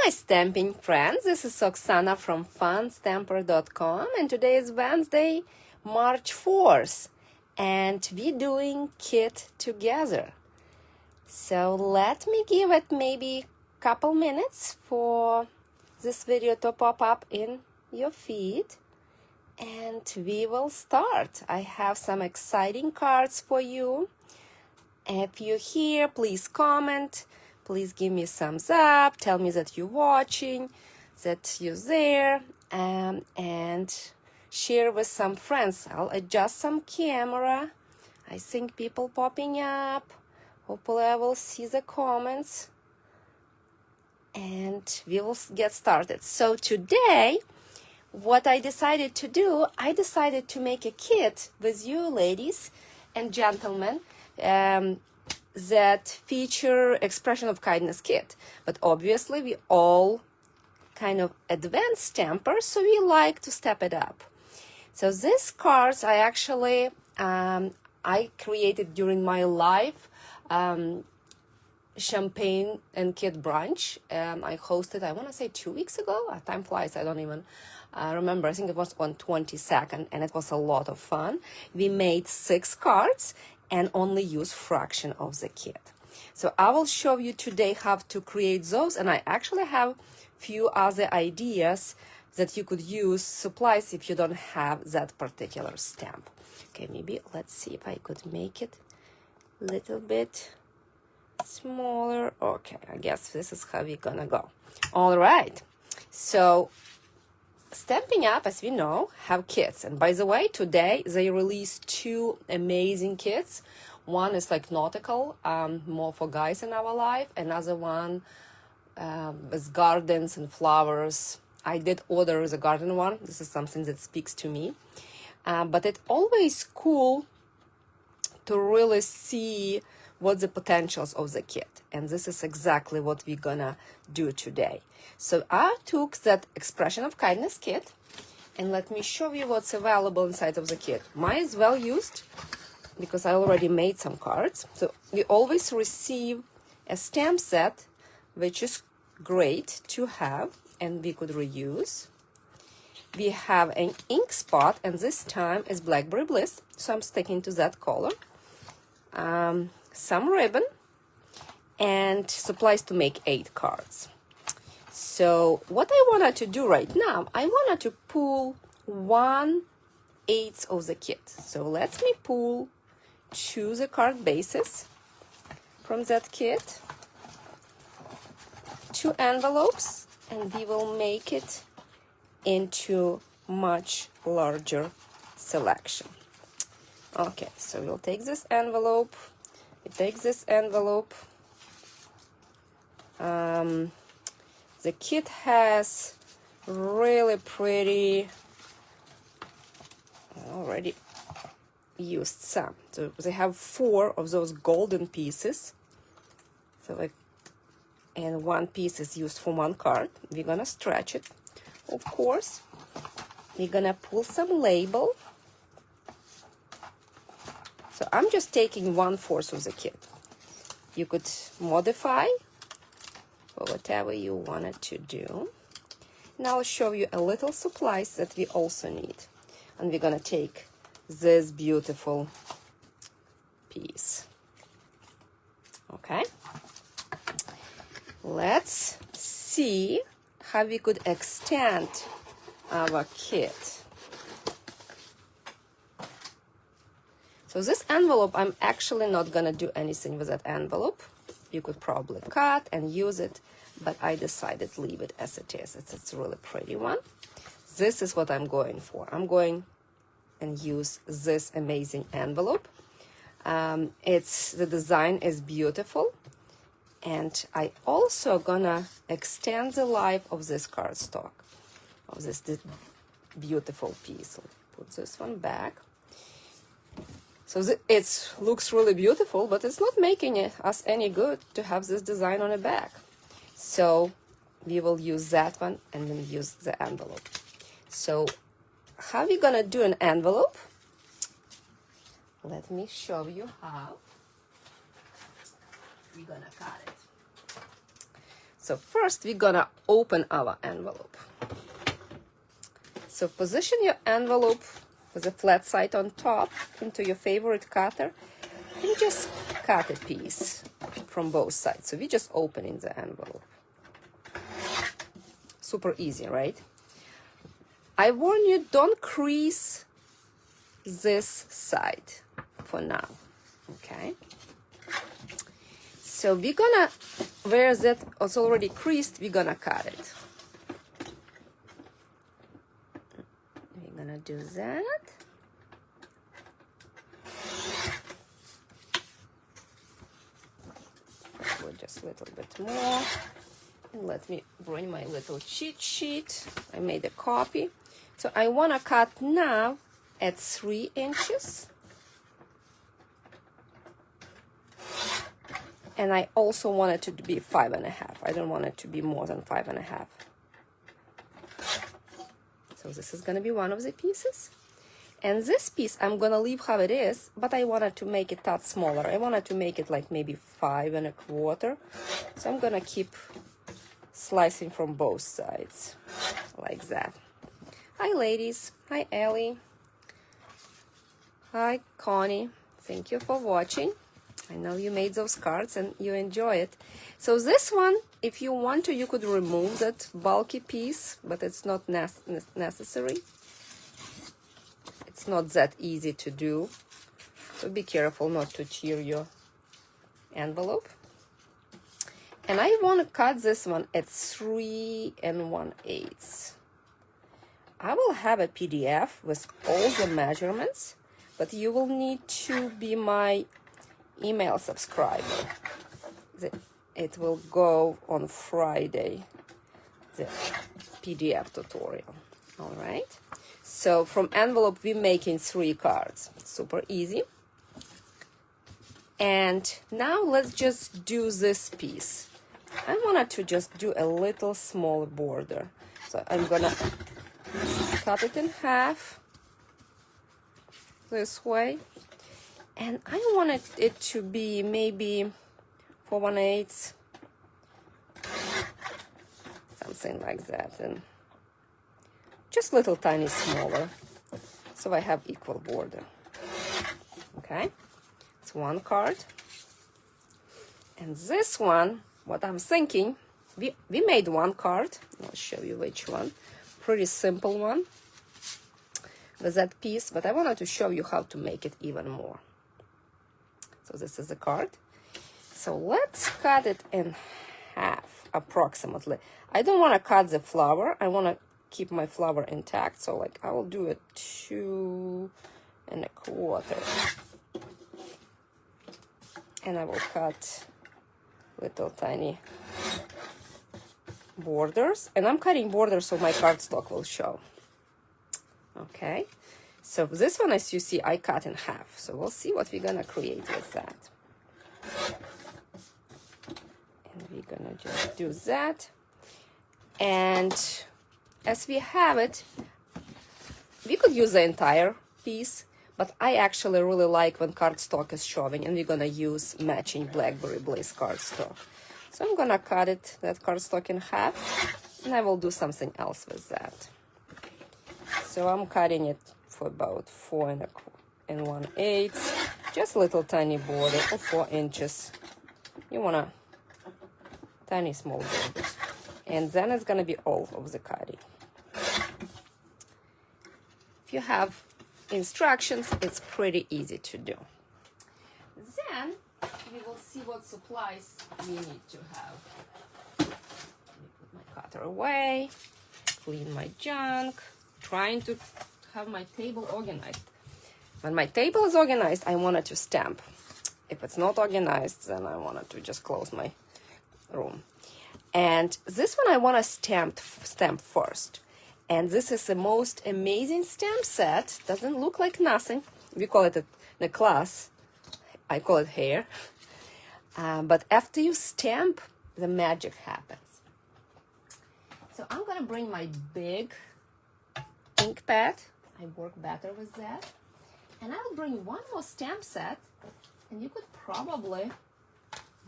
Hi stamping friends, this is Oksana from funstamper.com and today is Wednesday, March 4th and we're doing kit together. So let me give it maybe a couple minutes for this video to pop up in your feed and we will start. I have some exciting cards for you. If you're here, please comment. Please give me a thumbs up, tell me that you're watching, that you're there, and share with some friends. I'll adjust some camera. I think people popping up. Hopefully I will see the comments. And we will get started. So today, what I decided to do, I decided to make a kit with you ladies and gentlemen, that feature expression of kindness kit, but obviously we all kind of advanced stampers, so we like to step it up. So these cards I actually I created during my live champagne and kit brunch. I hosted, I want to say 2 weeks ago. Time flies, I don't even remember. I think it was on 22nd and it was a lot of fun. We made 6 cards and only use fraction of the kit. So I will show you today how to create those, and I actually have few other ideas that you could use supplies if you don't have that particular stamp. Okay, maybe let's see if I could make it a little bit smaller. Okay, I guess this is how we're gonna go. All right, so Stampin' Up, as we know, have kits. And by the way, today they released 2 amazing kits. One is like nautical, more for guys in our life. Another one with gardens and flowers. I did order the garden one. This is something that speaks to me. But it's always cool to really see what the potentials of the kit. And this is exactly what we're gonna do today. So I took that expression of kindness kit and let me show you what's available inside of the kit. Mine is well used because I already made some cards. So we always receive a stamp set, which is great to have and we could reuse. We have an ink spot, and this time is Blackberry Bliss, so I'm sticking to that color. Some ribbon and supplies to make 8 cards. So what I wanted to do right now, I wanted to pull 1/8 of the kit. So let me pull 2 the card bases from that kit, 2 envelopes, and we will make it into much larger selection. Okay, so we'll take this envelope. We take this envelope. The kit has really pretty, already used some. So they have 4 of those golden pieces. So like, and 1 piece is used for 1 card. We're gonna stretch it, of course. We're gonna pull some label. So I'm just taking 1/4 of the kit. You could modify or whatever you wanted to do. Now I'll show you a little supplies that we also need. And we're gonna take this beautiful piece. Okay. Let's see how we could extend our kit. So this envelope, I'm actually not gonna do anything with that envelope. You could probably cut and use it, but I decided to leave it as it is. It's a really pretty one. This is what I'm going for. I'm going and use this amazing envelope. The design is beautiful. And I also gonna extend the life of this cardstock, of this beautiful piece. I'll put this one back. So it looks really beautiful, but it's not making us any good to have this design on the back. So we will use that one and then use the envelope. So how are we gonna do an envelope? Let me show you how we're gonna cut it. So first we're gonna open our envelope. So position your envelope with a flat side on top into your favorite cutter and just cut a piece from both sides. So we're just opening the envelope. Super easy, right? I warn you, don't crease this side for now, okay? So we're gonna, where that was already creased, we're gonna cut it. We're gonna do that. Just a little bit more. And let me bring my little cheat sheet. I made a copy. So I wanna cut now at 3 inches. And I also want it to be 5.5. I don't want it to be more than 5.5. So this is gonna be one of the pieces. And this piece I'm gonna leave how it is, but I wanted to make it a tad smaller. I wanted to make it like maybe 5.25. So I'm gonna keep slicing from both sides, like that. Hi ladies, hi Ellie. Hi Connie, thank you for watching. I know you made those cards and you enjoy it. So this one, if you want to, you could remove that bulky piece, but it's not necessary. It's not that easy to do. So be careful not to tear your envelope. And I want to cut this one at 3 1/8. I will have a PDF with all the measurements, but you will need to be my email subscriber. It will go on Friday, the PDF tutorial. All right. So from envelope, we're making 3 cards. It's super easy. And now let's just do this piece. I wanted to just do a little small border. So I'm gonna cut it in half this way. And I wanted it to be maybe 4 1/8, something like that. And just little tiny smaller. So I have equal border. Okay, it's 1 card. And this one, what I'm thinking, we made 1 card. I'll show you which one. Pretty simple one with that piece, but I wanted to show you how to make it even more. So this is the card. So let's cut it in half, approximately. I don't want to cut the flower. I want to keep my flower intact. So like I will do it 2 1/4. And I will cut little tiny borders. And I'm cutting borders so my cardstock will show. Okay. So this one, as you see, I cut in half. So we'll see what we're gonna create with that. And we're gonna just do that. And as we have it, we could use the entire piece, but I actually really like when cardstock is showing, and we're gonna use matching Blackberry Blaze cardstock. So I'm gonna cut that cardstock in half, and I will do something else with that. So I'm cutting it for about 4 1/8, just a little tiny border of 4 inches. You wanna tiny small borders, and then it's gonna be all of the cutting. If you have instructions, it's pretty easy to do. Then we will see what supplies we need to have. Let me put my cutter away, clean my junk, trying to have my table organized. When my table is organized, I want it to stamp. If it's not organized, then I want it to just close my room. And this one I want to stamp first. And this is the most amazing stamp set. Doesn't look like nothing. We call it in the class, I call it hair. But after you stamp, the magic happens. So I'm gonna bring my big ink pad. I work better with that. And I'll bring one more stamp set, and you could probably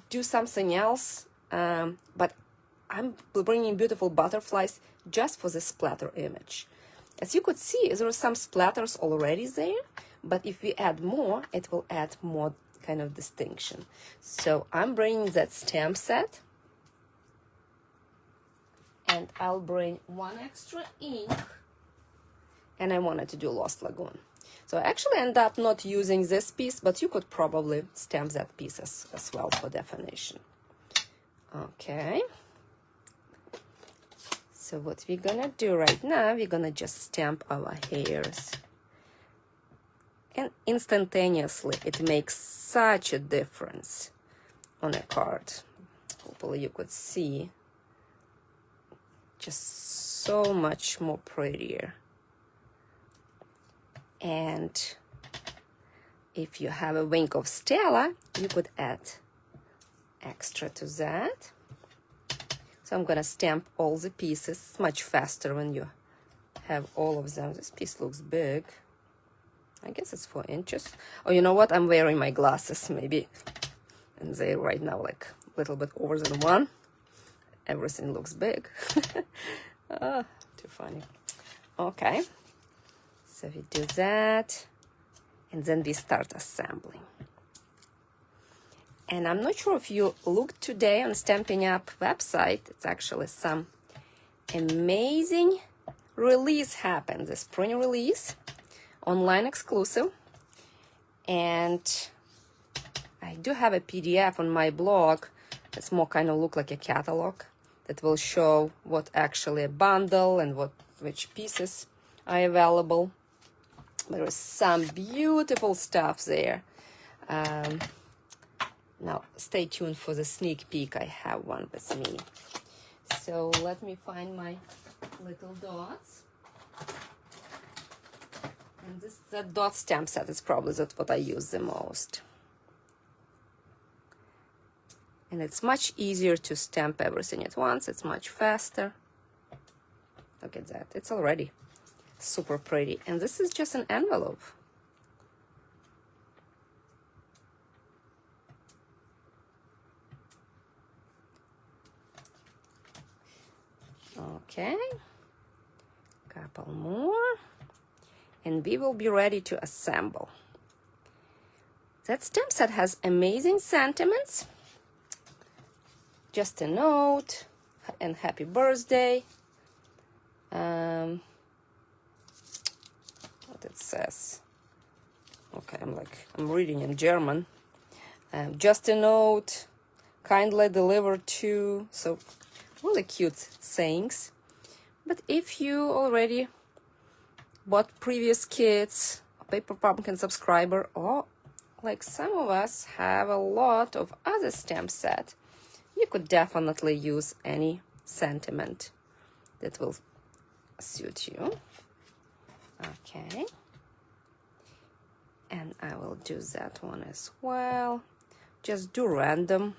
do something else. But I'm bringing beautiful butterflies just for the splatter image. As you could see, there are some splatters already there, but if we add more, it will add more kind of distinction. So I'm bringing that stamp set, and I'll bring one extra ink, and I wanted to do Lost Lagoon. So I actually end up not using this piece, but you could probably stamp that piece as well for definition. Okay. So what we're gonna do right now, we're gonna just stamp our hairs. And instantaneously, it makes such a difference on a card. Hopefully you could see. Just so much more prettier. And if you have a wink of Stella, you could add extra to that. So I'm gonna stamp all the pieces much faster when you have all of them. This piece looks big. I guess it's 4 inches. Oh, you know what? I'm wearing my glasses maybe. And they're right now like a little bit over than 1. Everything looks big. Too funny. Okay. So we do that. And then we start assembling. And I'm not sure if you looked today on Stampin' Up website. It's actually some amazing release happened. The spring release, online exclusive. And I do have a PDF on my blog that's more kind of look like a catalog that will show what actually a bundle and which pieces are available. There is some beautiful stuff there. Now, stay tuned for the sneak peek. I have one with me. So let me find my little dots. And the dot stamp set is probably what I use the most. And it's much easier to stamp everything at once. It's much faster. Look at that. It's already super pretty. And this is just an envelope. Okay, couple more, and we will be ready to assemble. That stamp set has amazing sentiments. Just a note and happy birthday. What it says. Okay, I'm reading in German. Just a note, kindly delivered to. So really cute sayings. But if you already bought previous kits, a Paper Pumpkin subscriber, or like some of us have a lot of other stamp set, you could definitely use any sentiment that will suit you. Okay. And I will do that one as well. Just do random.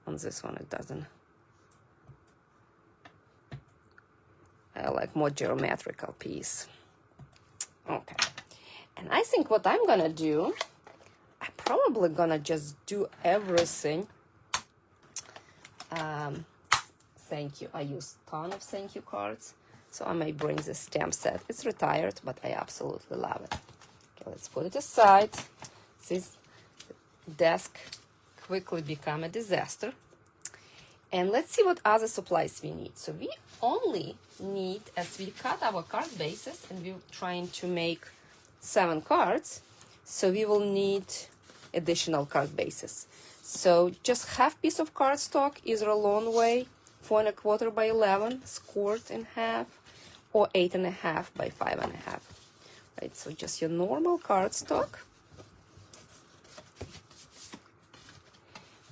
On this one, it doesn't. I like more geometrical piece. Okay. And I think what I'm gonna do, I'm probably gonna just do everything. Thank you. I use a ton of thank you cards. So I may bring this stamp set. It's retired, but I absolutely love it. Okay, let's put it aside. This desk quickly become a disaster. And let's see what other supplies we need. So we only need, as we cut our card bases, and we're trying to make 7 cards, so we will need additional card bases. So just half piece of cardstock, either a long way, 4 1/4 by 11, scored in half, or 8 1/2 by 5 1/2. Right, so just your normal cardstock.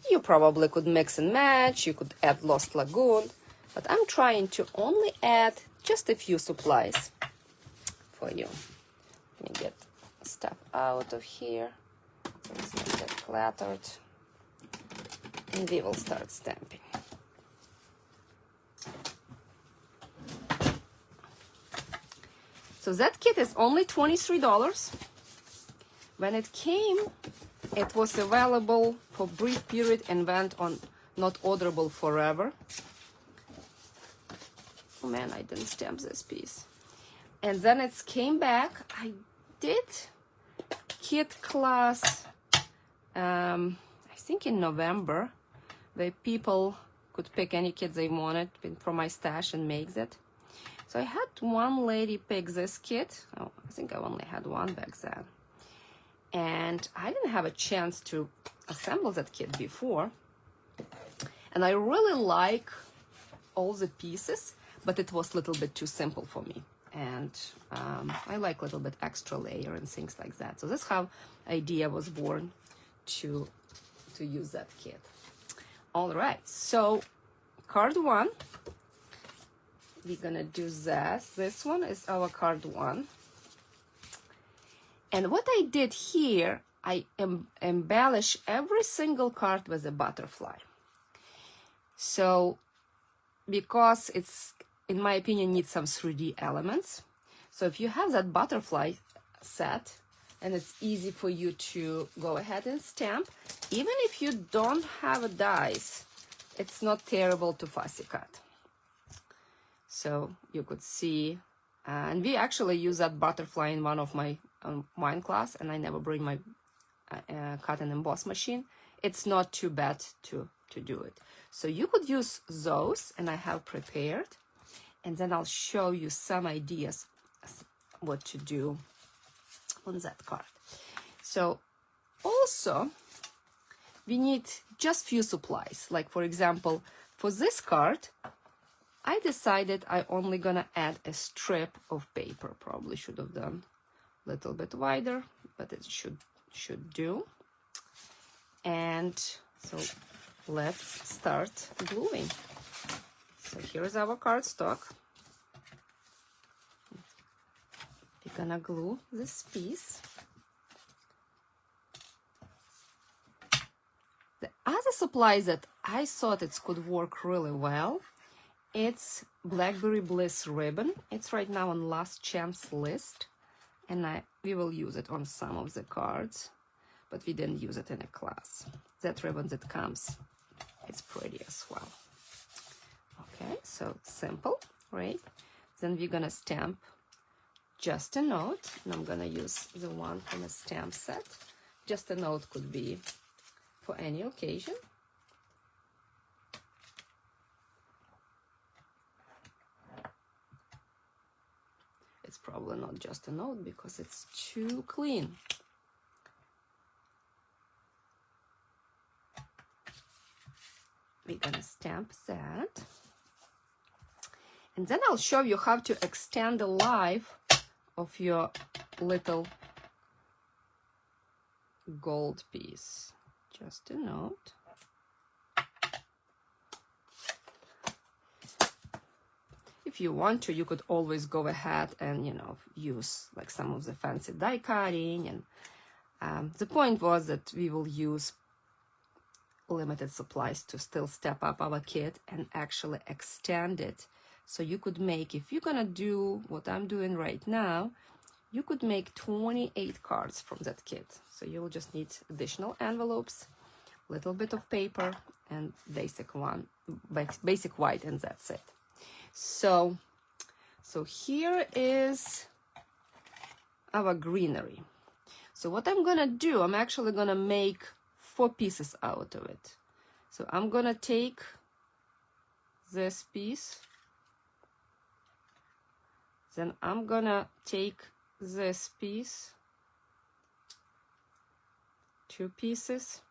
You probably could mix and match, you could add Lost Lagoon, but I'm trying to only add just a few supplies for you. Let me get stuff out of here so it's not get cluttered, and we will start stamping. So that kit is only $23. When it came, it was available for brief period and went on not orderable forever. Oh man, I didn't stamp this piece. And then it came back. I did kit class, I think in November, where people could pick any kit they wanted from my stash and make it. So I had one lady pick this kit. Oh, I think I only had one back then. And I didn't have a chance to assemble that kit before. And I really like all the pieces, but it was a little bit too simple for me. And I like a little bit extra layer and things like that. So that's how idea was born to use that kit. All right, so card 1, we're gonna do that. This one is our card 1. And what I did here, I embellish every single card with a butterfly. So because it's, in my opinion, needs some 3D elements. So if you have that butterfly set, and it's easy for you to go ahead and stamp, even if you don't have a dies, it's not terrible to fussy cut. So you could see, and we actually use that butterfly in one of my wine class, and I never bring my cut and emboss machine. It's not too bad to do it. So you could use those, and I have prepared, and then I'll show you some ideas what to do on that card. So also we need just few supplies. Like for example, for this card, I decided I only gonna add a strip of paper. Probably should have done a little bit wider, but it should do. And so let's start gluing. So here's our cardstock. We're gonna glue this piece. The other supply that I thought it could work really well, it's Blackberry Bliss ribbon. It's right now on last chance list, and we will use it on some of the cards, but we didn't use it in a class. That ribbon that comes, it's pretty as well. Okay, so simple, right? Then we're gonna stamp just a note, and I'm gonna use the one from a stamp set. Just a note could be for any occasion. It's probably not just a note because it's too clean. We're gonna stamp that. And then I'll show you how to extend the life of your little gold piece. Just a note. If you want to, you could always go ahead and, you know, use like some of the fancy die cutting. And the point was that we will use limited supplies to still step up our kit and actually extend it. So you could make, if you're gonna do what I'm doing right now, you could make 28 cards from that kit. So you'll just need additional envelopes, little bit of paper, and basic white, and that's it. So here is our greenery. So what I'm gonna do, I'm actually gonna make 4 pieces out of it. So I'm gonna take this piece, then I'm gonna take this piece, 2 pieces,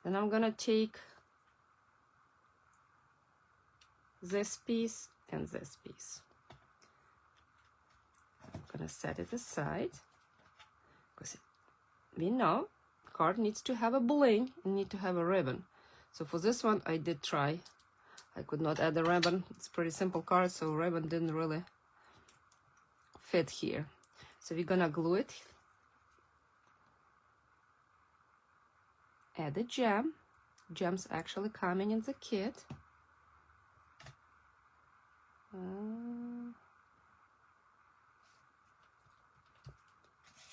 then I'm gonna take this piece and this piece. I'm gonna set it aside because we know card needs to have a bling and need to have a ribbon. So for this one, I did try. I could not add a ribbon. It's pretty simple card, so ribbon didn't really fit here. So we're gonna glue it. Add a gem. Gems actually coming in the kit.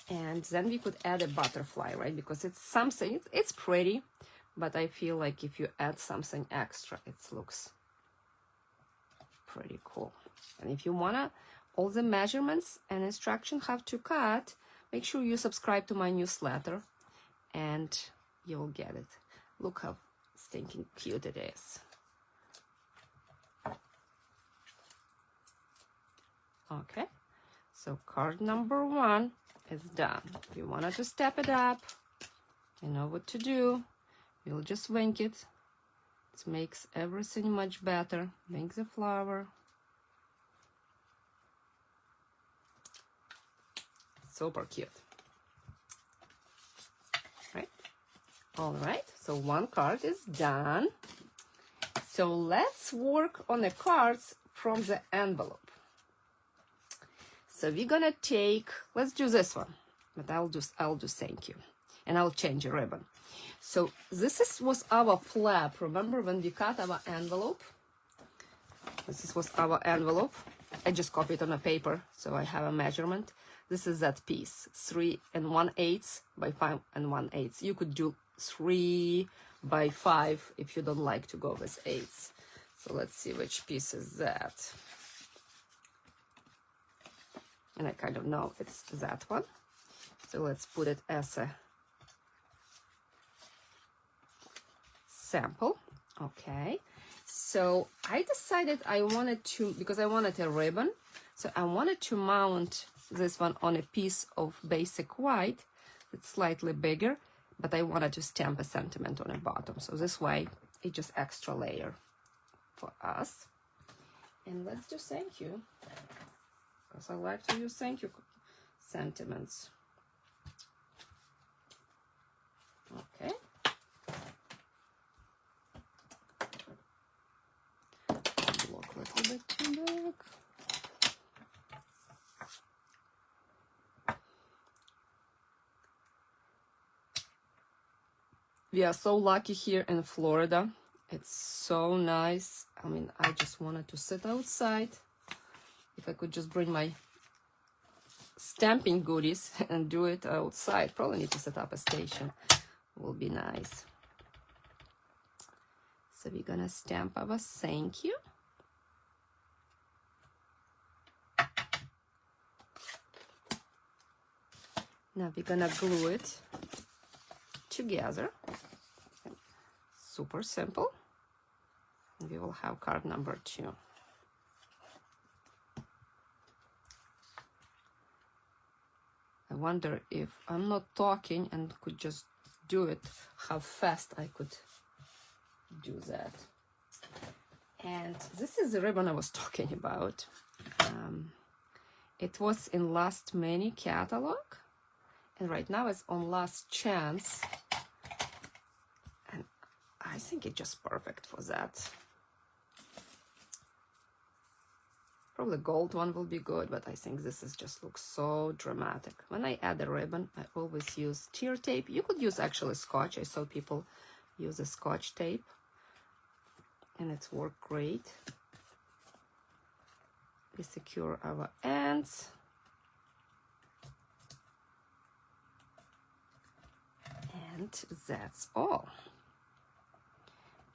And then we could add a butterfly, right? Because it's something, it's pretty, but I feel like if you add something extra, it looks pretty cool. And if you wanna all the measurements and instruction how to cut, make sure you subscribe to my newsletter and you'll get it. Look how stinking cute it is. Okay, so card number 1 is done. If you wanted to step it up, you know what to do. You'll just wink it. It makes everything much better. Make the flower. Super cute. Right? All right, so 1 card is done. So let's work on the cards from the envelope. So we're gonna take, let's do this one, but I'll do thank you, and I'll change the ribbon. So this was our flap. Remember when we cut our envelope? This was our envelope. I just copied on a paper, so I have a measurement. This is that piece, 3 1/8 by 5 1/8. You could do 3 by 5 if you don't like to go with 8s. So let's see which piece is that. And I kind of know it's that one. So let's put it as a sample. Okay. So I decided I wanted to, because I wanted a ribbon, so I wanted to mount this one on a piece of basic white. It's slightly bigger, but I wanted to stamp a sentiment on the bottom. So this way, it's just extra layer for us. And let's do thank you, because I like to use thank you sentiments. Okay. Look a little bit too big. We are so lucky here in Florida. It's so nice. I mean, I just wanted to sit outside. If I could just bring my stamping goodies and do it outside. Probably need to set up a station. Will be nice. So we're gonna stamp our thank you. Now we're gonna glue it together. Super simple. And we will have card number 2. I wonder if I'm not talking and could just do it, how fast I could do that. And this is the ribbon I was talking about. It was in Last Minute catalog, and right now it's on Last Chance, and I think it's just perfect for that. Probably gold one will be good, but I think this is just looks so dramatic. When I add a ribbon, I always use tear tape. You could use actually Scotch. I saw people use a Scotch tape, and it's worked great. We secure our ends. And that's all.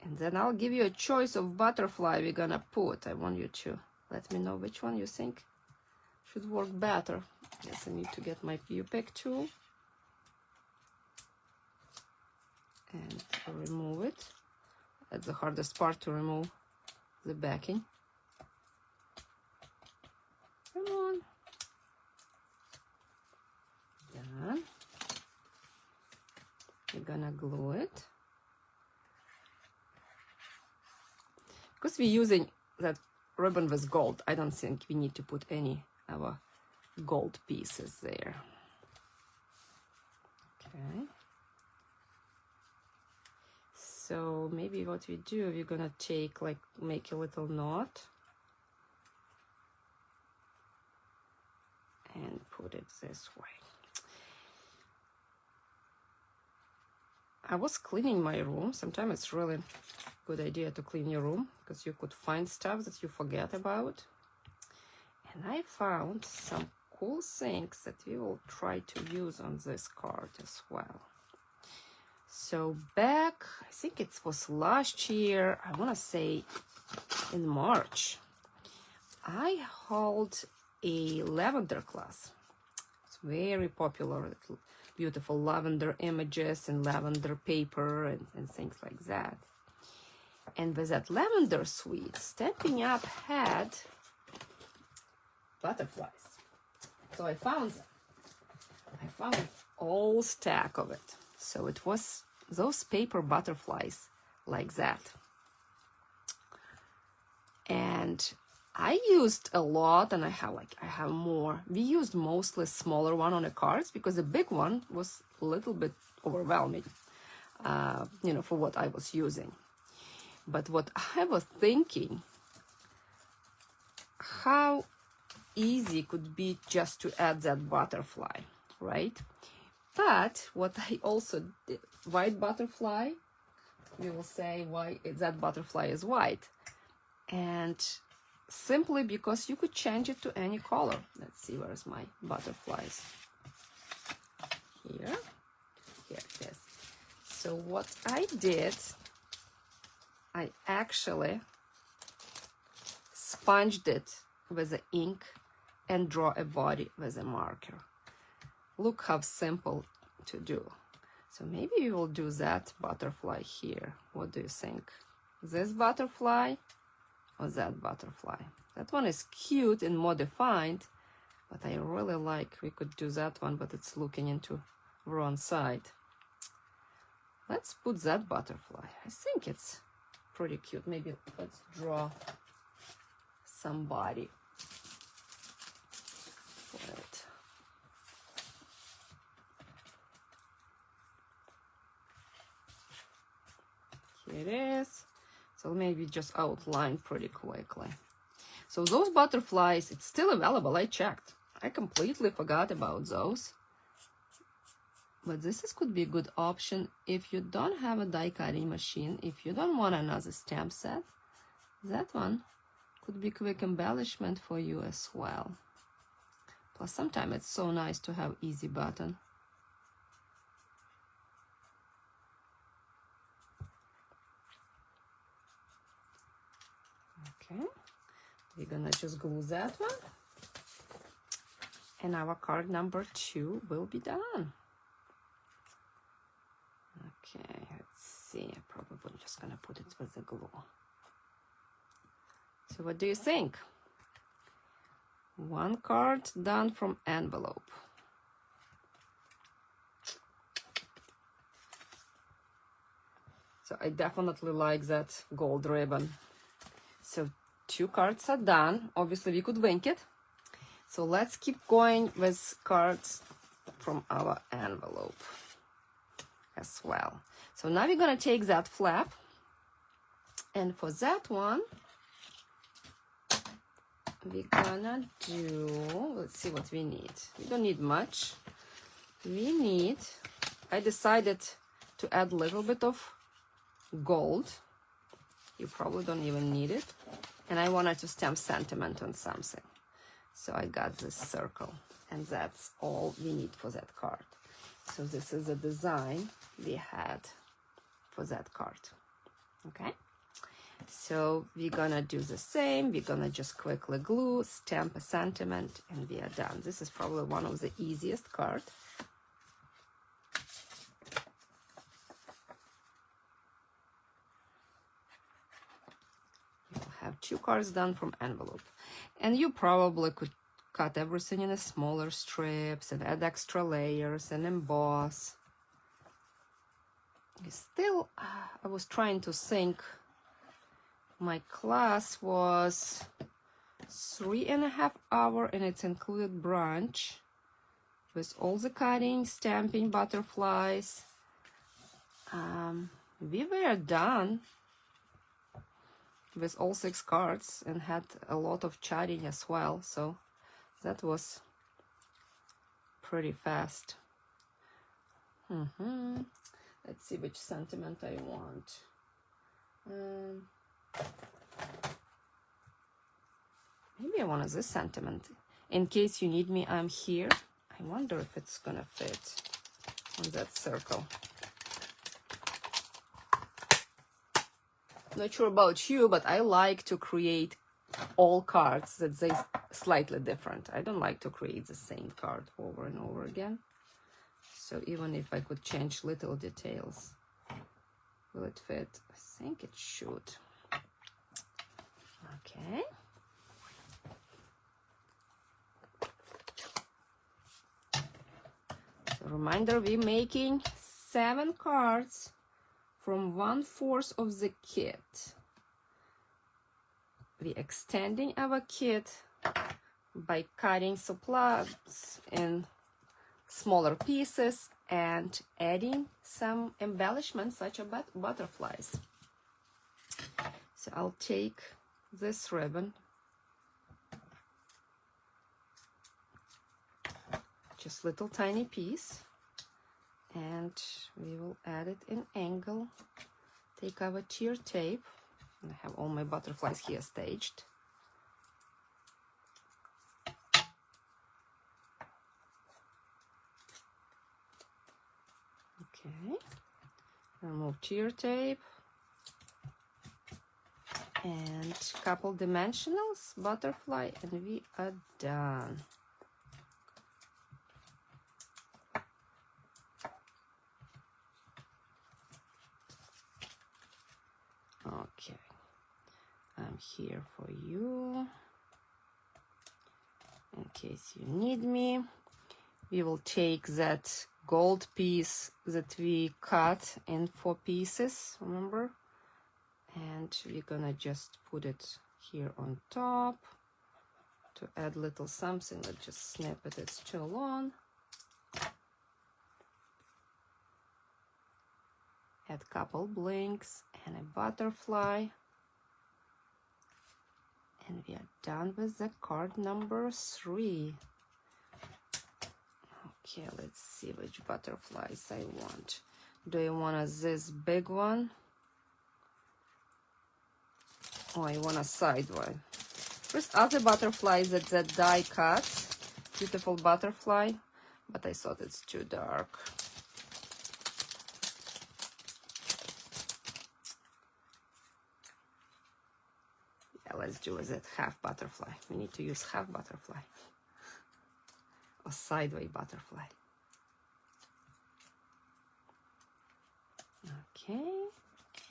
And then I'll give you a choice of butterfly we're gonna put. I want you to let me know which one you think should work better. Yes, I need to get my U-Pick tool and remove it. That's the hardest part, to remove the backing. Come on. Done. We're gonna glue it. Because we're using that ribbon with gold, I don't think we need to put any of our gold pieces there. Okay. So maybe what we do, we're gonna take, like, make a little knot and put it this way. I was cleaning my room. Sometimes it's really a good idea to clean your room, because you could find stuff that you forget about. And I found some cool things that we will try to use on this card as well. So back, I think it was last year, I want to say in March, I held a lavender class. It's very popular, beautiful lavender images and lavender paper and things like that. And with that lavender suite, Stampin' Up! Had butterflies. So I found them. I found a whole stack of it. So it was those paper butterflies like that. And I used a lot, and I have more. We used mostly smaller one on the cards because the big one was a little bit overwhelming, for what I was using. But what I was thinking, how easy it could be just to add that butterfly, right? But what I also did, white butterfly, we will say why that butterfly is white. And simply because you could change it to any color. Let's see, where's my butterflies? Here it is. So what I did, I actually sponged it with the ink and draw a body with a marker. Look how simple to do. So maybe we will do that butterfly here. What do you think? This butterfly or that butterfly? That one is cute and more defined, but I really like, we could do that one, but it's looking into wrong side. Let's put that butterfly. I think it's pretty cute. Maybe let's draw somebody for it. Here it is. So maybe just outline pretty quickly. So those butterflies, it's still available. I checked. I completely forgot about those. But this could be a good option if you don't have a die cutting machine, if you don't want another stamp set. That one could be quick embellishment for you as well. Plus, sometimes it's so nice to have easy button. Okay, we're gonna just glue that one. And our card number 2 will be done. Okay, let's see. I'm probably just gonna put it with the glue. So what do you think? One card done from envelope. So I definitely like that gold ribbon. So 2 cards are done. Obviously we could wink it. So let's keep going with cards from our envelope as well. So now we're gonna take that flap, and for that one we're gonna do, let's see what we need. We don't need much. We need, I decided to add a little bit of gold. You probably don't even need it. And I wanted to stamp sentiment on something. So I got this circle, and that's all we need for that card. So this is the design we had for that card. Okay? So we're gonna do the same. We're gonna just quickly glue, stamp a sentiment, and we are done. This is probably one of the easiest cards. You'll have 2 cards done from envelope. And you probably could cut everything in smaller strips and add extra layers and emboss. Still, I was trying to think. My class was 3.5 hours, and it's included brunch with all the cutting, stamping, butterflies. We were done with all 6 cards and had a lot of chatting as well, so that was pretty fast. Let's see which sentiment I want. Maybe I want this sentiment. In case you need me, I'm here. I wonder if it's gonna fit on that circle. Not sure about you, but I like to create all cards that they slightly different. I don't like to create the same card over and over again. So even if I could change little details, will it fit? I think it should. Okay. So reminder, we're making 7 cards from 1/4 of the kit. We're extending our kit by cutting supplies in smaller pieces and adding some embellishments such as butterflies. So I'll take this ribbon, just little tiny piece, and we will add it in angle. Take our tear tape, and I have all my butterflies here staged. Okay, remove tear tape and couple dimensionals, butterfly, and we are done. Okay, I'm here for you in case you need me. We will take that gold piece that we cut in 4 pieces, remember? And we're gonna just put it here on top to add little something. Let's just snip it, it's too long. Add couple blinks and a butterfly. And we are done with the card number 3. Okay, let's see which butterflies I want. Do you want this big one? Oh, I want a side one. First, other butterflies that die cut. Beautiful butterfly, but I thought it's too dark. Yeah, let's do it half butterfly. We need to use half butterfly. Or sideway butterfly. Okay,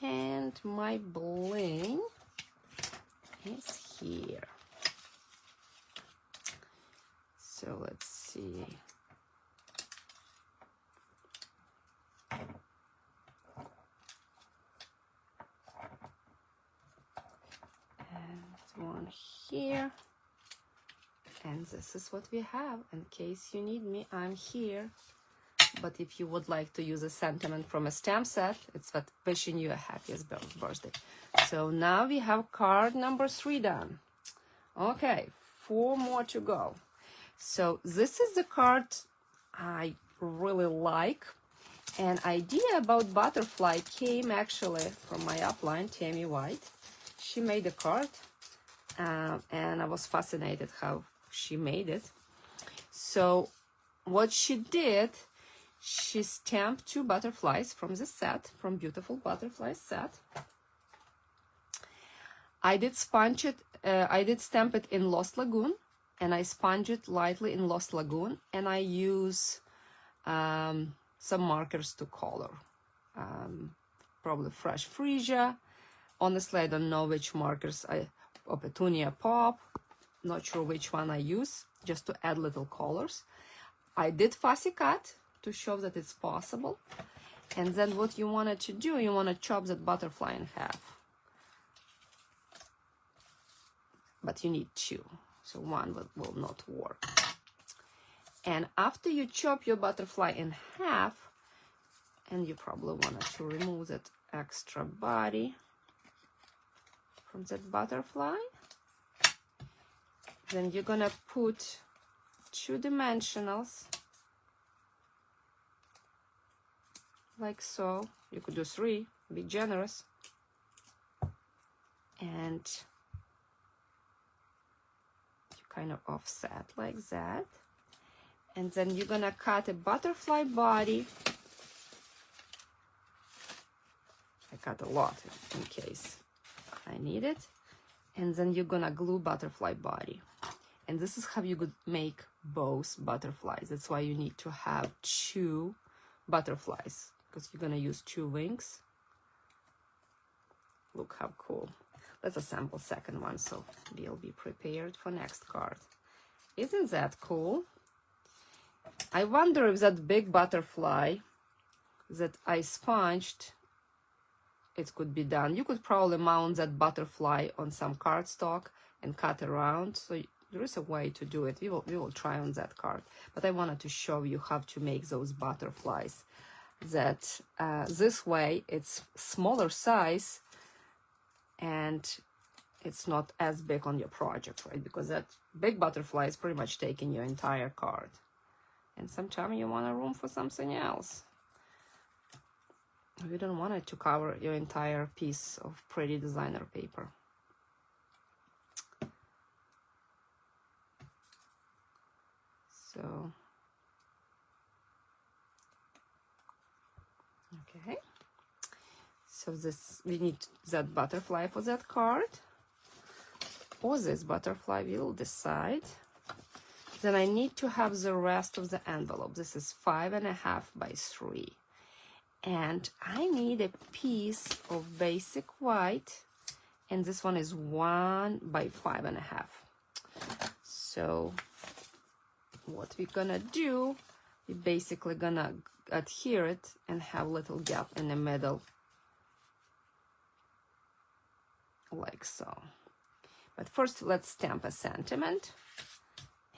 and my bling is here. So let's see. And one here. And this is what we have. In case you need me, I'm here. But if you would like to use a sentiment from a stamp set, it's what wishing you a happiest birthday. So now we have card number 3 done. Okay, 4 more to go. So this is the card I really like. An idea about butterfly came actually from my upline, Tammy White. She made a card, and I was fascinated how she made it. So what she did, she stamped 2 butterflies from the set, from Beautiful Butterflies set. I did stamp it in Lost Lagoon, and I sponge it lightly in Lost Lagoon, and I use some markers to color. Probably Fresh Freesia. Honestly, I don't know which markers or Petunia Pop. Not sure which one I use, just to add little colors. I did fussy cut to show that it's possible. And then what you wanted to do, you want to chop that butterfly in half. But you need 2, so one will not work. And after you chop your butterfly in half, and you probably wanted to remove that extra body from that butterfly, then you're gonna put 2 dimensionals like so. You could do 3, be generous, and you kind of offset like that. And then you're gonna cut a butterfly body. I cut a lot in case I need it. And then you're gonna glue butterfly body. And this is how you could make both butterflies. That's why you need to have 2 butterflies, because you're gonna use 2 wings. Look how cool. Let's assemble second one so we'll be prepared for next card. Isn't that cool? I wonder if that big butterfly that I sponged, it could be done. You could probably mount that butterfly on some cardstock and cut around. So there is a way to do it. We will try on that card. But I wanted to show you how to make those butterflies. That this way it's smaller size and it's not as big on your project, right? Because that big butterfly is pretty much taking your entire card. And sometimes you want a room for something else. You don't want it to cover your entire piece of pretty designer paper. So, okay. So this, we need that butterfly for that card. Or this butterfly, we'll decide. Then I need to have the rest of the envelope. This is 5.5 by 3. And I need a piece of basic white. And this one is 1 by 5.5. So what we're gonna do, we're basically gonna adhere it and have a little gap in the middle. Like so. But first, let's stamp a sentiment.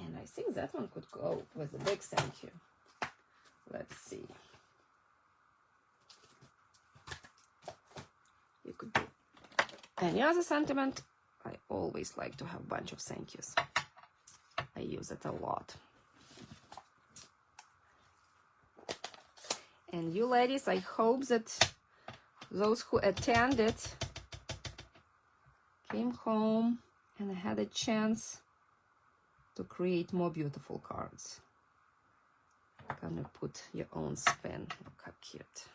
And I think that one could go with a big thank you. Let's see. You could do any other sentiment. I always like to have a bunch of thank yous. I use it a lot. And you ladies, I hope that those who attended came home and had a chance to create more beautiful cards. Gonna put your own spin. Look how cute.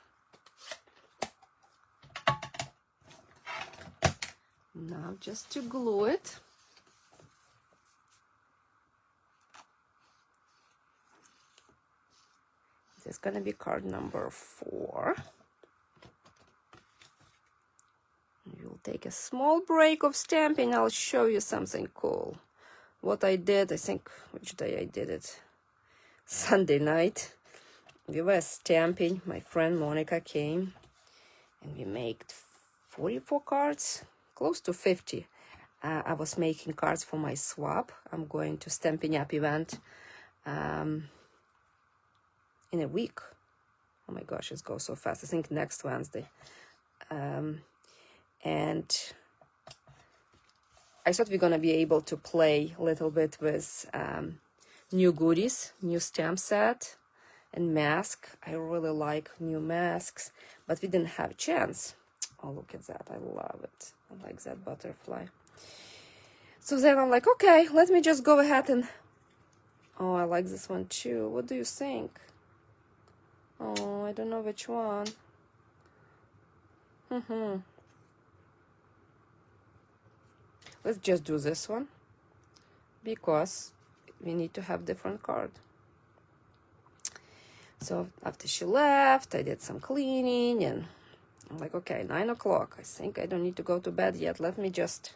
Now just to glue it. This is gonna be card number 4. We'll take a small break of stamping. I'll show you something cool. What I did, I think, which day I did it? Sunday night. We were stamping. My friend Monica came and we made 44 cards, close to 50. I was making cards for my swap. I'm going to Stampin' Up event in a week. Oh my gosh, it goes so fast. I think next Wednesday. And I thought we're gonna be able to play a little bit with new goodies, new stamp set and mask. I really like new masks, but we didn't have a chance. Oh, look at that, I love it. I like that butterfly. So then I'm like, okay, let me just go ahead and, oh, I like this one too. What do you think? Oh, I don't know which one. Let's just do this one because we need to have different card. So after she left, I did some cleaning and I'm like, okay, 9 o'clock. I think I don't need to go to bed yet. Let me just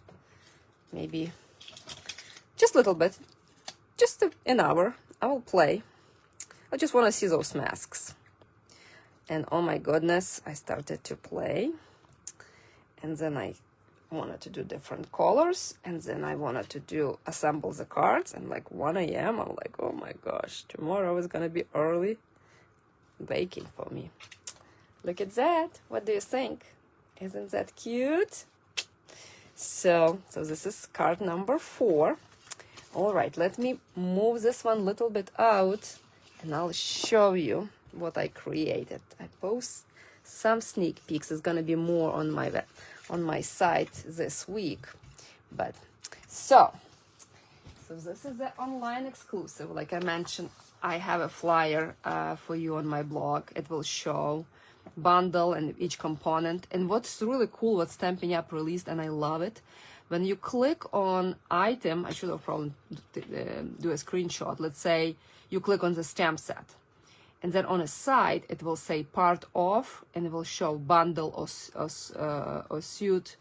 maybe just a little bit, just an hour. I will play. I just want to see those masks. And oh my goodness, I started to play. And then I wanted to do different colors, and then I wanted to assemble the cards, and like 1 a.m. I'm like, oh my gosh, tomorrow is gonna be early baking for me. Look at that. What do you think? Isn't that cute? So this is card number 4. All right, let me move this one a little bit out and I'll show you what I created. I post some sneak peeks. It's gonna be more on my site this week. But so this is the online exclusive. Like I mentioned, I have a flyer for you on my blog. It will show bundle and each component. And what's really cool, what Stampin' Up! Released, and I love it, when you click on item, I should have probably do a screenshot. Let's say you click on the stamp set, and then on a side it will say part of, and it will show bundle or suit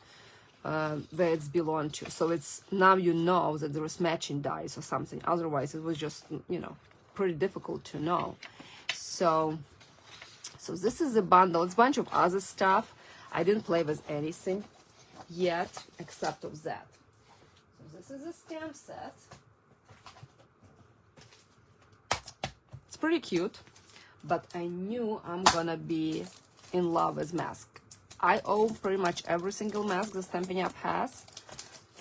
where it's belong to. So it's now you know that there is matching dies or something. Otherwise it was just, you know, pretty difficult to know. So this is a bundle. It's a bunch of other stuff. I didn't play with anything yet except of that. So this is a stamp set. It's pretty cute, but I knew I'm gonna be in love with mask. I own pretty much every single mask the Stampin' Up! Has,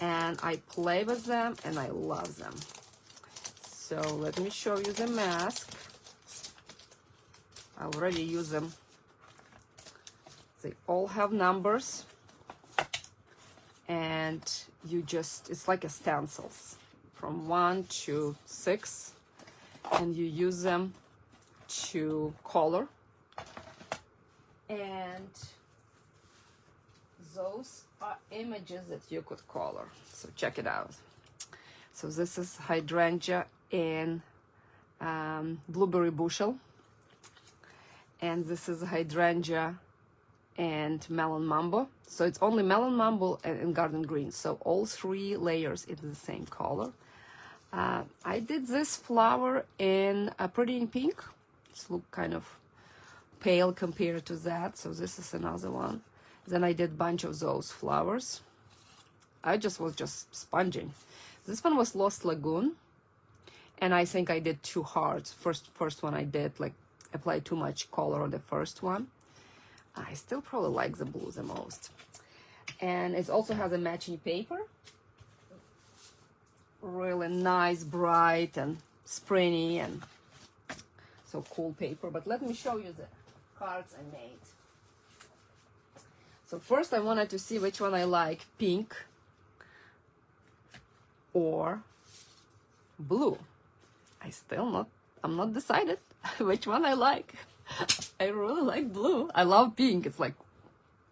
and I play with them and I love them. So let me show you the mask. I already use them. They all have numbers, and you just, it's like a stencils from 1 to 6, and you use them to color. And those are images that you could color. So check it out. So this is hydrangea in blueberry bushel, and this is hydrangea and melon mambo. So it's only melon mambo and garden green, so all 3 layers in the same color. I did this flower in pretty in pink. It's look kind of pale compared to that, so this is another one. Then I did a bunch of those flowers. I was just sponging. This one was Lost Lagoon, and I think I did 2 hearts. First one I did like apply too much color on the first one. I still probably like the blue the most. And it also has a matching paper. Really nice, bright and springy, and so cool paper. But let me show you the cards I made. So first I wanted to see which one I like, pink or blue. I'm not decided which one I like. I really like blue. I love pink. It's like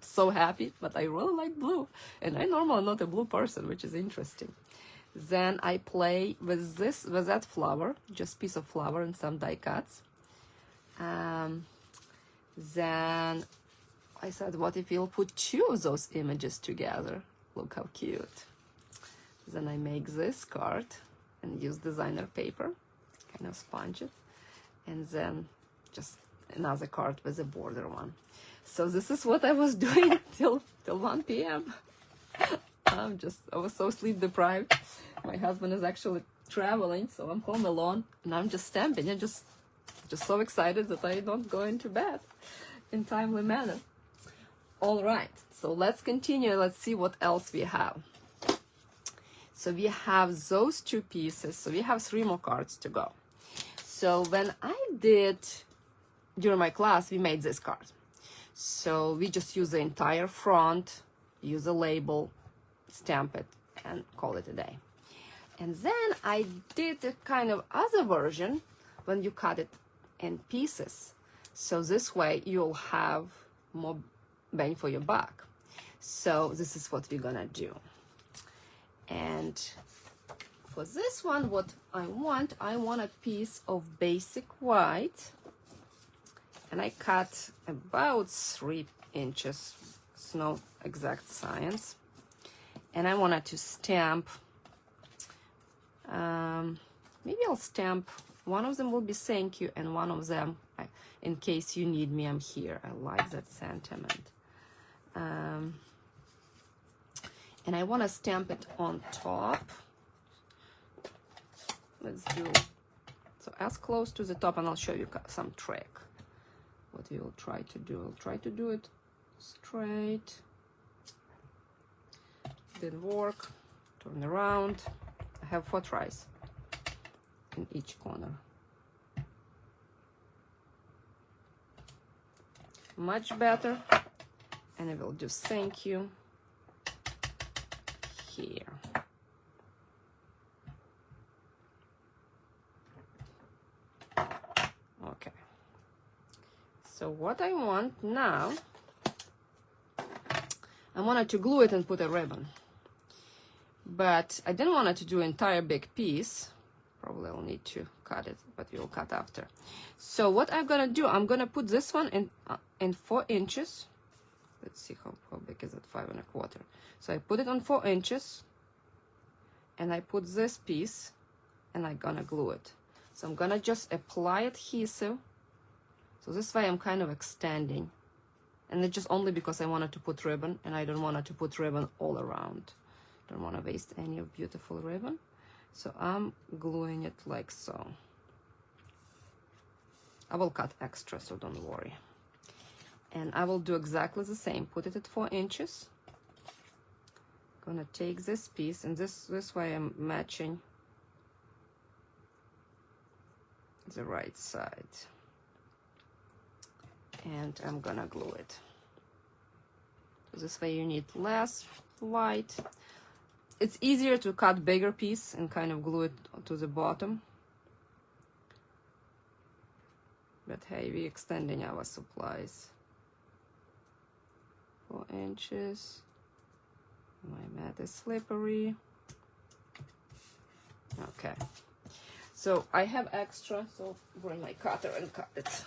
so happy, but I really like blue. And I normally not a blue person, which is interesting. Then I play with that flower, just piece of flower and some die cuts. Then I said, what if we'll put 2 of those images together? Look how cute. Then I make this card and use designer paper, kind of sponge it, and then just another card with a border one. So this is what I was doing till 1 p.m. I was so sleep deprived. My husband is actually traveling, so I'm home alone, and I'm just stamping and just so excited that I don't go into bed in timely manner. All right, so let's continue. Let's see what else we have. So we have those 2 pieces. So we have 3 more cards to go. So when I did, during my class, we made this card. So we just use the entire front, use a label, stamp it, and call it a day. And then I did a kind of other version when you cut it in pieces. So this way you'll have more bang for your buck. So this is what we're gonna do. And for this one, what I want a piece of basic white, and I cut about 3 inches. It's no exact science. And I wanted to stamp, maybe I'll stamp, one of them will be thank you, and one of them, in case you need me, I'm here. I like that sentiment. And I want to stamp it on top. Let's do, so as close to the top, and I'll show you some trick. What we will try to do. I'll try to do it straight. Didn't work. Turn around. I have 4 tries in each corner. Much better. And I will do thank you here. Okay. So So what I want now, I wanted to glue it and put a ribbon, but I didn't want it to do an entire big piece. Probably I'll need to cut it, but we'll cut after. So what I'm gonna do, I'm gonna put this one in 4 inches. Let's see how big is it, 5 1/4. So I put it on 4 inches, and I put this piece, and I'm gonna glue it. So I'm gonna just apply adhesive. So this way I'm kind of extending, and it's just only because I wanted to put ribbon, and I don't want to put ribbon all around. Don't want to waste any of beautiful ribbon. So I'm gluing it like so. I will cut extra, so don't worry. And I will do exactly the same. Put it at 4 inches. Gonna take this piece, and this way I'm matching the right side. And I'm gonna glue it. So this way you need less white. It's easier to cut bigger piece and kind of glue it to the bottom. But hey, we're extending our supplies. 4 inches. My mat is slippery. Okay. So I have extra, so bring my cutter and cut it.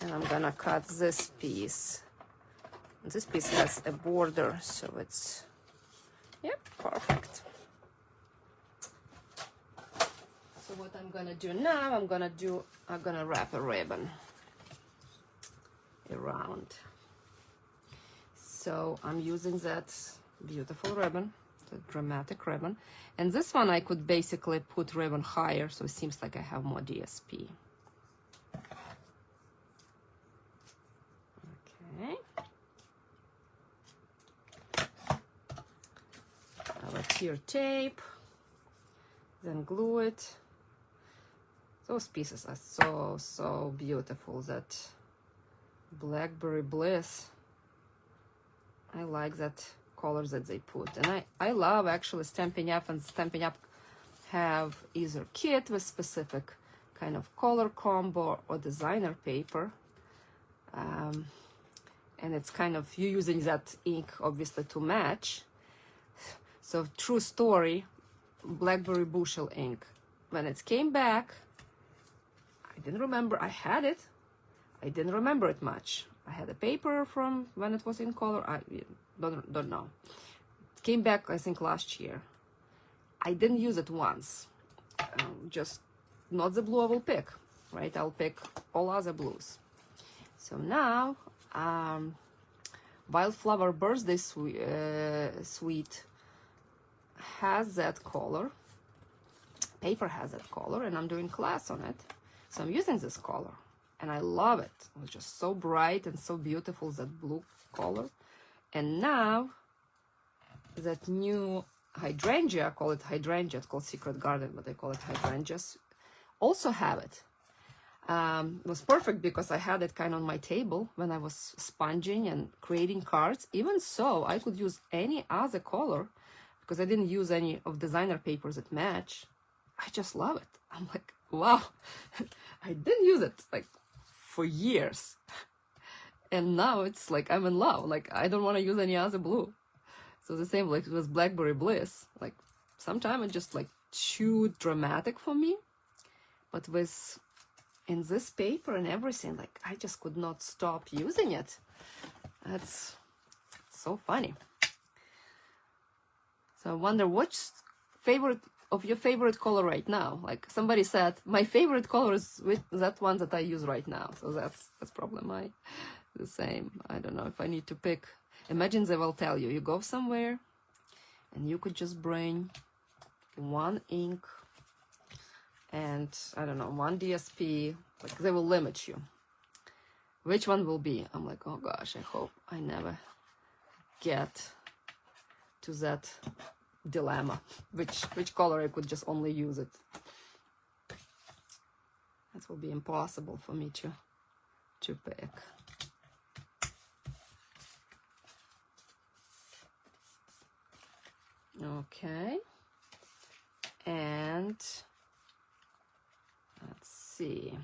And I'm gonna cut this piece. This piece has a border, so it's, yep, perfect. So what I'm gonna do now, I'm gonna wrap a ribbon around. So I'm using that beautiful ribbon, the dramatic ribbon, and this one I could basically put ribbon higher, so it seems like I have more DSP. Tear tape, then glue it. Those pieces are so beautiful. That Blackberry Bliss, I like that colors that they put, and I love actually Stampin' Up, and Stampin' Up have either kit with specific kind of color combo or designer paper, and it's kind of you using that ink obviously to match. So true story, Blackberry Bushel ink. When it came back, I didn't remember I had it. I didn't remember it much. I had a paper from when it was in color. I don't know. It came back, I think, last year. I didn't use it once. Just not the blue I will pick, right? I'll pick all other blues. So now, Wildflower Birthday Suite has that color, paper has that color, and I'm doing class on it, so I'm using this color, and I love it. It's just so bright and so beautiful, that blue color. And now that new hydrangea, I call it hydrangea, it's called Secret Garden, but I call it hydrangeas, also have it. It was perfect because I had it kind of on my table when I was sponging and creating cards. Even so, I could use any other color, because I didn't use any of designer papers that match. I just love it. I'm like, wow, I didn't use it like for years. And now it's like, I'm in love. Like, I don't want to use any other blue. So the same, like, with Blackberry Bliss, like, sometimes it's just like too dramatic for me. But with, in this paper and everything, like, I just could not stop using it. That's so funny. So I wonder what's your favorite color right now. Like somebody said, my favorite color is with that one that I use right now. So that's probably the same. I don't know if I need to pick. Imagine they will tell you, you go somewhere and you could just bring one ink and I don't know, one DSP. Like they will limit you. Which one will be? I'm like, oh gosh, I hope I never get to that dilemma, which color I could just only use it. That will be impossible for me to pick. Okay. And let's see.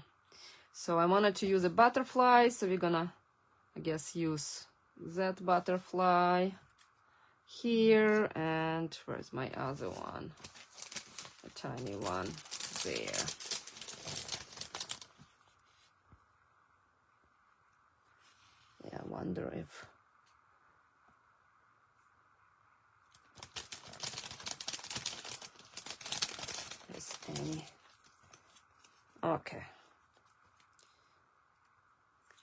So I wanted to use a butterfly, so we're gonna, I guess, use that butterfly here. And where's my other one? A tiny one there. Yeah, I wonder if there's any. Okay.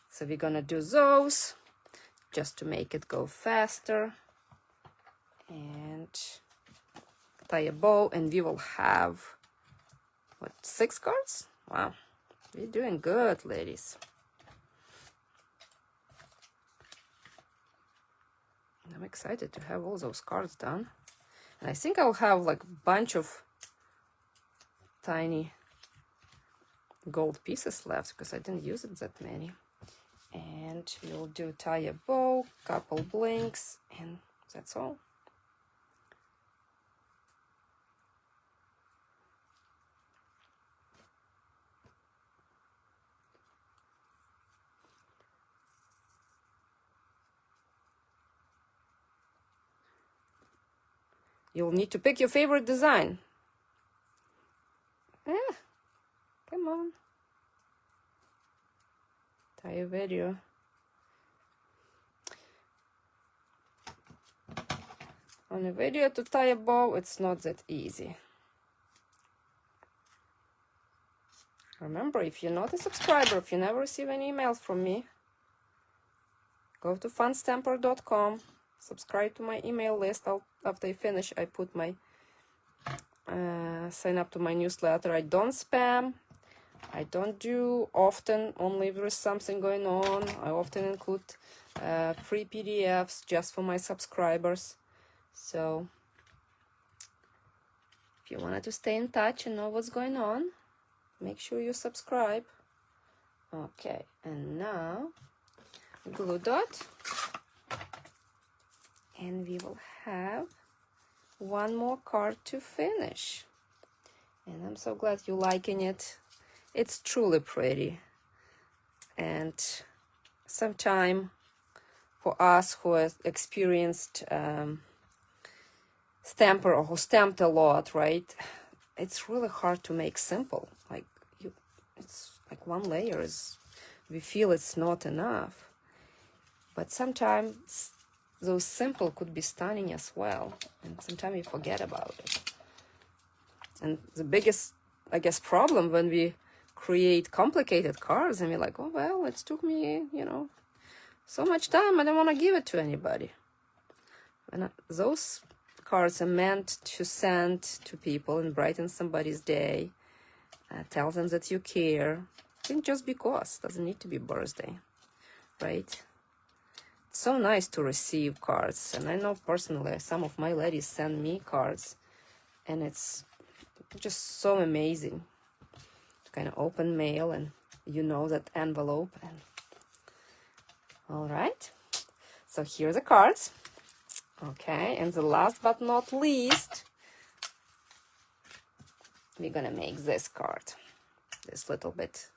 So we're gonna do those just to make it go faster. And tie a bow, and we will have, what, 6 cards? Wow, we're doing good, ladies. I'm excited to have all those cards done. And I think I'll have like a bunch of tiny gold pieces left because I didn't use it that many. And we'll do tie a bow, couple blinks, and that's all. You'll need to pick your favorite design. Come on. Tie a video. On a video to tie a bow, it's not that easy. Remember, if you're not a subscriber, if you never receive any emails from me, go to funstamper.com, subscribe to my email list. After I finish, I put my sign up to my newsletter. I don't spam. I don't do often, only if there is something going on. I often include free PDFs just for my subscribers. So if you wanted to stay in touch and know what's going on, make sure you subscribe. Okay, and now glue dot. And we will have one more card to finish. And I'm so glad you're liking it. It's truly pretty. And sometime for us who has experienced stamper or who stamped a lot, right? It's really hard to make simple. It's like one layer is, we feel it's not enough. But sometimes those simple could be stunning as well. And sometimes we forget about it. And the biggest, I guess, problem when we create complicated cards and we're like, oh, well, it took me, so much time. I don't want to give it to anybody. And those cards are meant to send to people and brighten somebody's day. Tell them that you care. I think just because. Doesn't need to be birthday, right? It's so nice to receive cards. And I know personally some of my ladies send me cards. And it's just so amazing to kind of open mail and that envelope. And all right. So here are the cards. Okay. And the last but not least, we're going to make this card. This little bit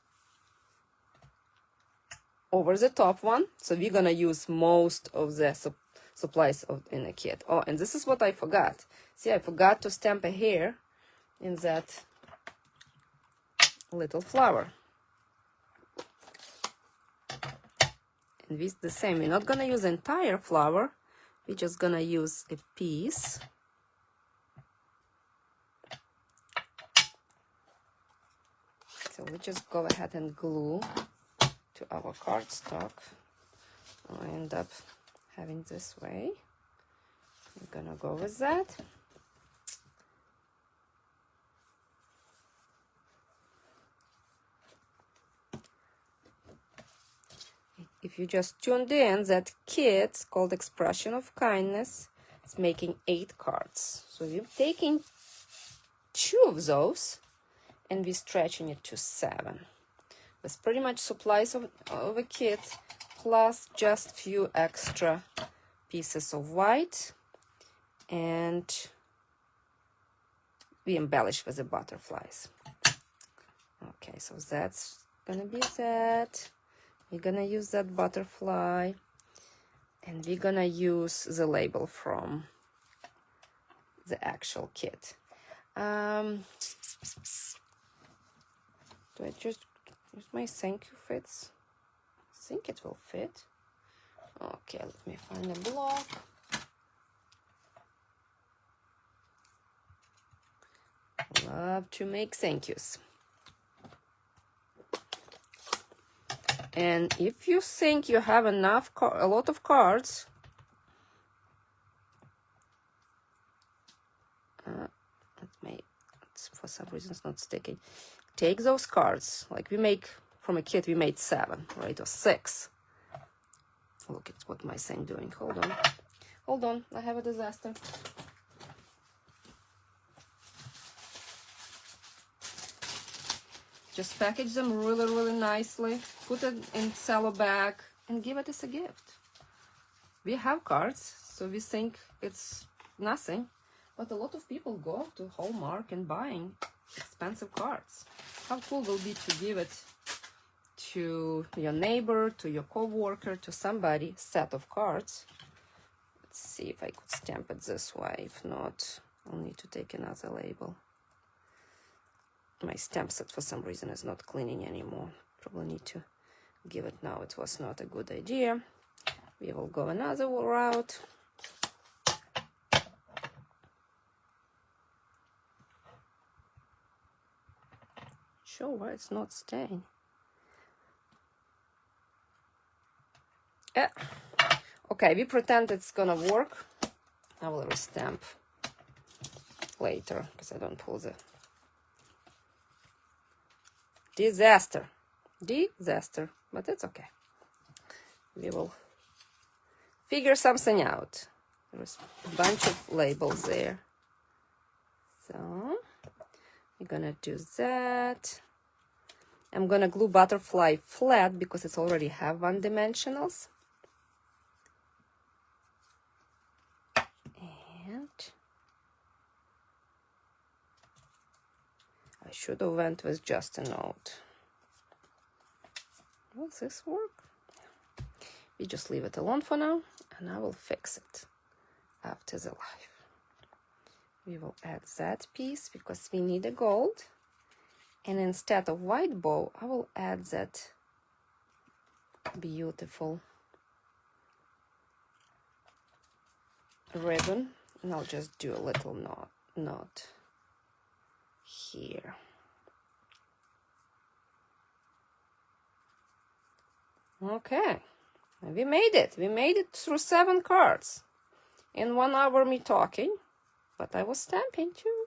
over the top one. So we're going to use most of the supplies in the kit. Oh, and this is what I forgot. See, I forgot to stamp a hair in that little flower. And it's the same. We're not going to use the entire flower. We're just going to use a piece. So we just go ahead and glue to our cardstock. I end up having this way. We're gonna go with that. If you just tuned in, that kit called Expression of Kindness is making 8 cards. So we're taking 2 of those and we're stretching it to 7. with pretty much supplies of a kit, plus just few extra pieces of white, and we embellish with the butterflies. Okay, so that's gonna be that. We're gonna use that butterfly, and we're gonna use the label from the actual kit. Do I just use my thank you fits? I think it will fit. Okay, let me find a block. Love to make thank yous. And if you think you have enough, a lot of cards, for some reason it's not sticking. Take those cards, like we make from a kit, we made 7, right, or 6. Look at what my thing doing. Hold on, I have a disaster. Just package them really, really nicely, put it in cello bag, and give it as a gift. We have cards, so we think it's nothing, but a lot of people go to Hallmark and buying expensive cards. How cool will it be to give it to your neighbor, to your co-worker, to somebody, set of cards. Let's see if I could stamp it this way. If not, I'll need to take another label. My stamp set for some reason is not cleaning anymore. Probably need to give it now. It was not a good idea. We will go another route. Sure, why it's not staying. Yeah. Okay, we pretend it's gonna work. I will restamp later because I don't pull the disaster, but it's okay. We will figure something out. There's a bunch of labels there, so we're gonna do that. I'm gonna glue butterfly flat because it's already have 1 dimensionals. And I should have went with just a note. Will this work? We just leave it alone for now, and I will fix it after the live. We will add that piece because we need a gold. And instead of white bow, I will add that beautiful ribbon, and I'll just do a little knot here. Okay, we made it. We made it through 7 cards in 1 hour me talking, but I was stamping too.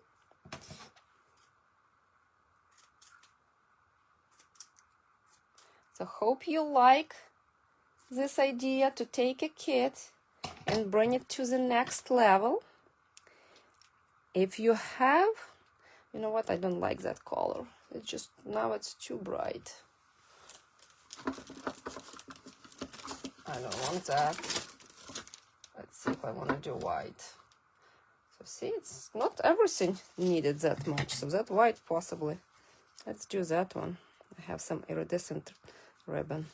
So hope you like this idea to take a kit and bring it to the next level. If you have, you know what, I don't like that color. It's just, now it's too bright. I don't want that. Let's see if I want to do white. So see, it's not everything needed that much. So that white possibly. Let's do that one. I have some iridescent ribbon.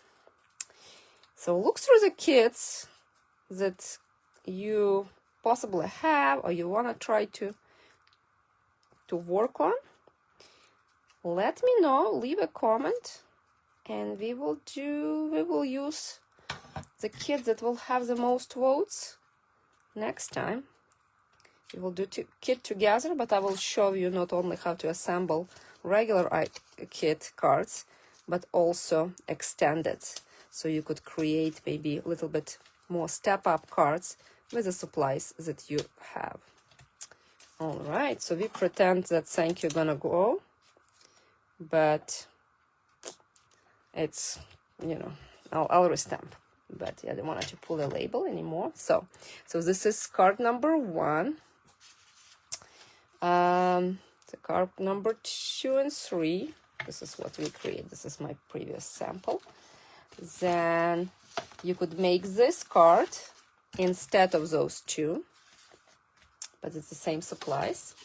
So look through the kits that you possibly have or you want to try to work on. Let me know, leave a comment, and we will use the kit that will have the most votes next time. We will do kit together, but I will show you not only how to assemble regular kit cards, but also extended, so you could create maybe a little bit more step-up cards with the supplies that you have. All right, so we pretend that thank you gonna go, but it's, you know, I'll restamp. But yeah, I don't want to pull the label anymore. So this is card number 1. The card number 2 and 3. This is what we create. This is my previous sample. Then you could make this card instead of those two, but it's the same supplies.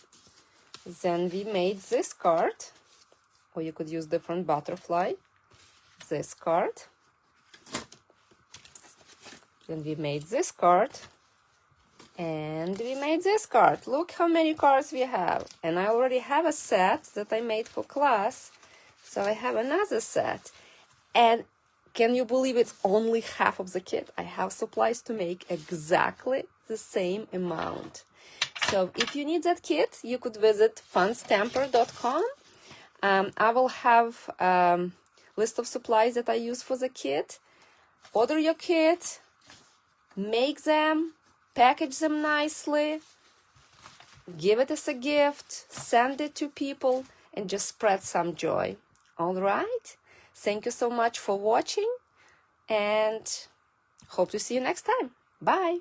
Then we made this card, or you could use different butterfly. This card. Then we made this card. And we made this card. Look how many cards we have. And I already have a set that I made for class. So I have another set. And can you believe it's only half of the kit? I have supplies to make exactly the same amount. So if you need that kit, you could visit funstamper.com. I will have a list of supplies that I use for the kit. Order your kit, make them, package them nicely, give it as a gift, send it to people, and just spread some joy. All right? Thank you so much for watching, and hope to see you next time. Bye.